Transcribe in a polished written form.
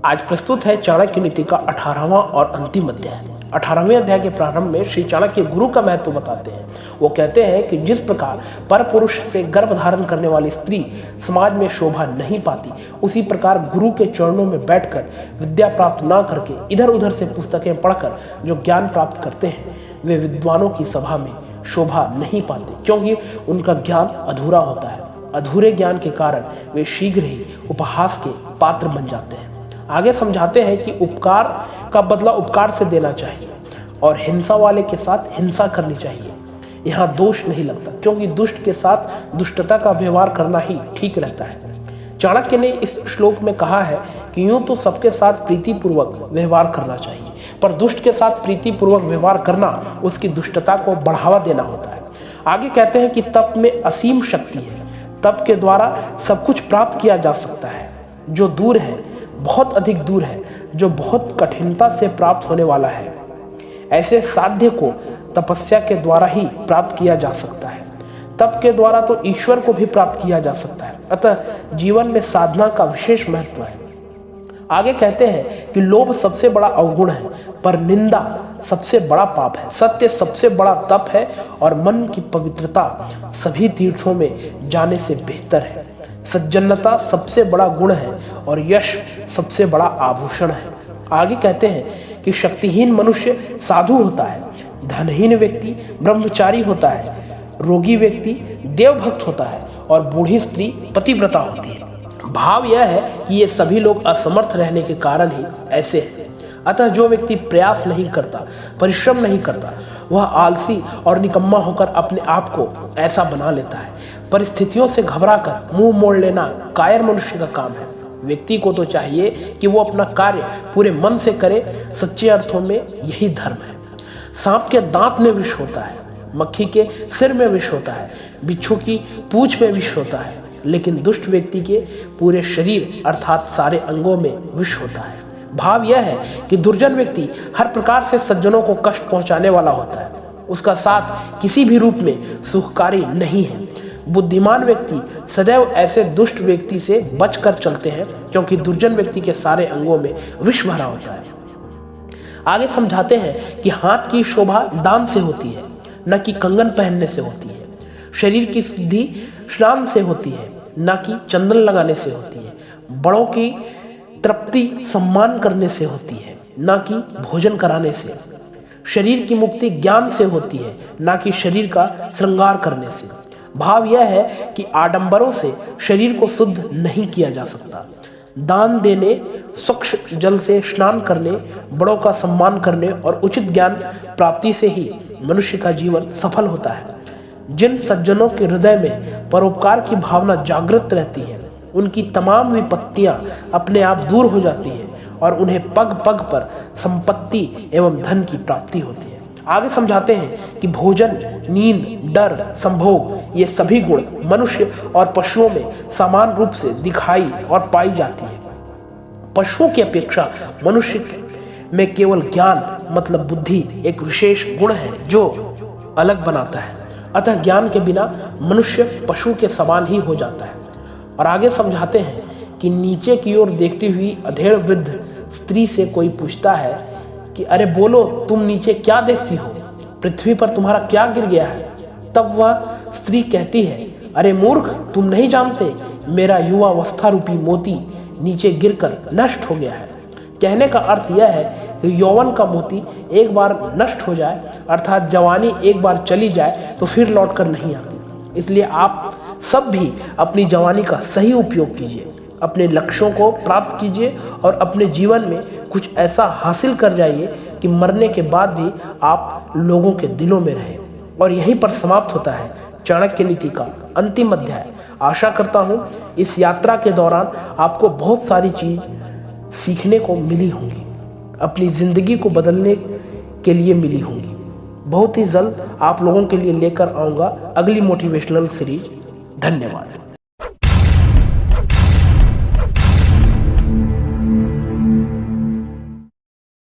आज प्रस्तुत है चाणक्य नीति का 18वां और अंतिम अध्याय। 18वें अध्याय के प्रारंभ में श्री चाणक्य गुरु का महत्व बताते हैं। वो कहते हैं कि जिस प्रकार पर पुरुष से गर्भ धारण करने वाली स्त्री समाज में शोभा नहीं पाती, उसी प्रकार गुरु के चरणों में बैठकर विद्या प्राप्त ना करके इधर उधर से पुस्तकें पढ़कर जो ज्ञान प्राप्त करते हैं, वे विद्वानों की सभा में शोभा नहीं पाते, क्योंकि उनका ज्ञान अधूरा होता है। अधूरे ज्ञान के कारण वे शीघ्र ही उपहास के पात्र बन जाते हैं। आगे समझाते हैं कि उपकार का बदला उपकार से देना चाहिए और हिंसा वाले के साथ हिंसा करनी चाहिए। यहाँ दोष नहीं लगता, क्योंकि दुष्ट के साथ दुष्टता का व्यवहार करना ही ठीक रहता है। चाणक्य ने इस श्लोक में कहा है कि यूं तो सबके साथ प्रीतिपूर्वक व्यवहार करना चाहिए, पर दुष्ट के साथ प्रीतिपूर्वक व्यवहार करना उसकी दुष्टता को बढ़ावा देना होता है। आगे कहते हैं कि तप में असीम शक्ति है। तप के द्वारा सब कुछ प्राप्त किया जा सकता है। जो दूर है, बहुत अधिक दूर है, जो बहुत कठिनता से प्राप्त होने वाला है, ऐसे साध्य को तपस्या के द्वारा ही प्राप्त किया जा सकता है। तप के द्वारा तो ईश्वर को भी प्राप्त किया जा सकता है। अतः जीवन में साधना का विशेष महत्व है। आगे कहते हैं कि लोभ सबसे बड़ा अवगुण है, पर निंदा सबसे बड़ा पाप है। सत्य सबसे बड़ा तप है और मन की पवित्रता सभी तीर्थों में जाने से बेहतर है। सज्जनता सबसे बड़ा गुण है और यश सबसे बड़ा आभूषण है। आगे कहते हैं कि शक्तिहीन मनुष्य साधु होता है, धनहीन व्यक्ति ब्रह्मचारी होता है, रोगी व्यक्ति देवभक्त होता है और बूढ़ी स्त्री पतिव्रता होती है। भाव यह है कि ये सभी लोग असमर्थ रहने के कारण ही ऐसे हैं। अतः जो व्यक्ति प्रयास नहीं करता, परिश्रम नहीं करता, वह आलसी और निकम्मा होकर अपने आप को ऐसा बना लेता है। परिस्थितियों से घबराकर मुंह मोड़ लेना कायर मनुष्य का काम है। व्यक्ति को तो चाहिए कि वो अपना कार्य पूरे मन से करे। सच्चे अर्थों में यही धर्म है। सांप के दांत में विष होता है, मक्खी के सिर में विष होता है, बिच्छू की पूंछ में विष होता है, लेकिन दुष्ट व्यक्ति के पूरे शरीर अर्थात सारे अंगों में विष होता है। भाव यह है कि दुर्जन व्यक्ति हर प्रकार से सज्जनों को कष्ट पहुंचाने वाला होता है। उसका साथ किसी भी रूप में सुखकारी नहीं है। बुद्धिमान व्यक्ति सदैव ऐसे दुष्ट व्यक्ति से बचकर चलते हैं, क्योंकि दुर्जन व्यक्ति के सारे अंगों में विष भरा होता है। आगे समझाते हैं कि हाथ की शोभा दान से होती है, न कि कंगन पहनने से होती है। शरीर की शुद्धि स्नान से होती है, न कि चंदन लगाने से होती है। बड़ों की तृप्ति सम्मान करने से होती है, न कि भोजन कराने से। शरीर की मुक्ति ज्ञान से होती है, न कि शरीर का श्रृंगार करने से। भाव यह है कि आडंबरों से शरीर को शुद्ध नहीं किया जा सकता। दान देने, स्वच्छ जल से स्नान करने, बड़ों का सम्मान करने और उचित ज्ञान प्राप्ति से ही मनुष्य का जीवन सफल होता है। जिन सज्जनों के हृदय में परोपकार की भावना जागृत रहती है, उनकी तमाम विपत्तियां अपने आप दूर हो जाती हैं और उन्हें पग पग पर संपत्ति एवं धन की प्राप्ति होती है। आगे समझाते हैं कि भोजन, नींद, डर, संभोग, ये सभी गुण मनुष्य और पशुओं में समान रूप से दिखाई और पाई जाती है। पशुओं की अपेक्षा मनुष्य में केवल ज्ञान मतलब बुद्धि एक विशेष गुण है जो अलग बनाता है। अतः ज्ञान के बिना मनुष्य पशु के समान ही हो जाता है। और आगे समझाते हैं कि नीचे की ओर देखती हुई अधेड़ वृद्ध स्त्री से कोई पूछता है कि अरे बोलो, तुम नीचे क्या देखती हो? पृथ्वी पर तुम्हारा क्या गिर गया है? तब वह स्त्री कहती है, अरे मूर्ख, तुम नहीं जानते, मेरा युवावस्था रूपी मोती नीचे गिरकर नष्ट हो गया है। कहने का अर्थ यह है कि यौवन का मोती एक बार नष्ट हो जाए, अर्थात जवानी एक बार चली जाए, तो फिर लौटकर नहीं आती। इसलिए आप सब भी अपनी जवानी का सही उपयोग कीजिए, अपने लक्ष्यों को प्राप्त कीजिए और अपने जीवन में कुछ ऐसा हासिल कर जाइए कि मरने के बाद भी आप लोगों के दिलों में रहे। और यहीं पर समाप्त होता है चाणक्य नीति का अंतिम अध्याय। आशा करता हूँ इस यात्रा के दौरान आपको बहुत सारी चीज सीखने को मिली होंगी, अपनी जिंदगी को बदलने के लिए मिली होंगी। बहुत ही जल्द आप लोगों के लिए लेकर आऊँगा अगली मोटिवेशनल सीरीज। धन्यवाद।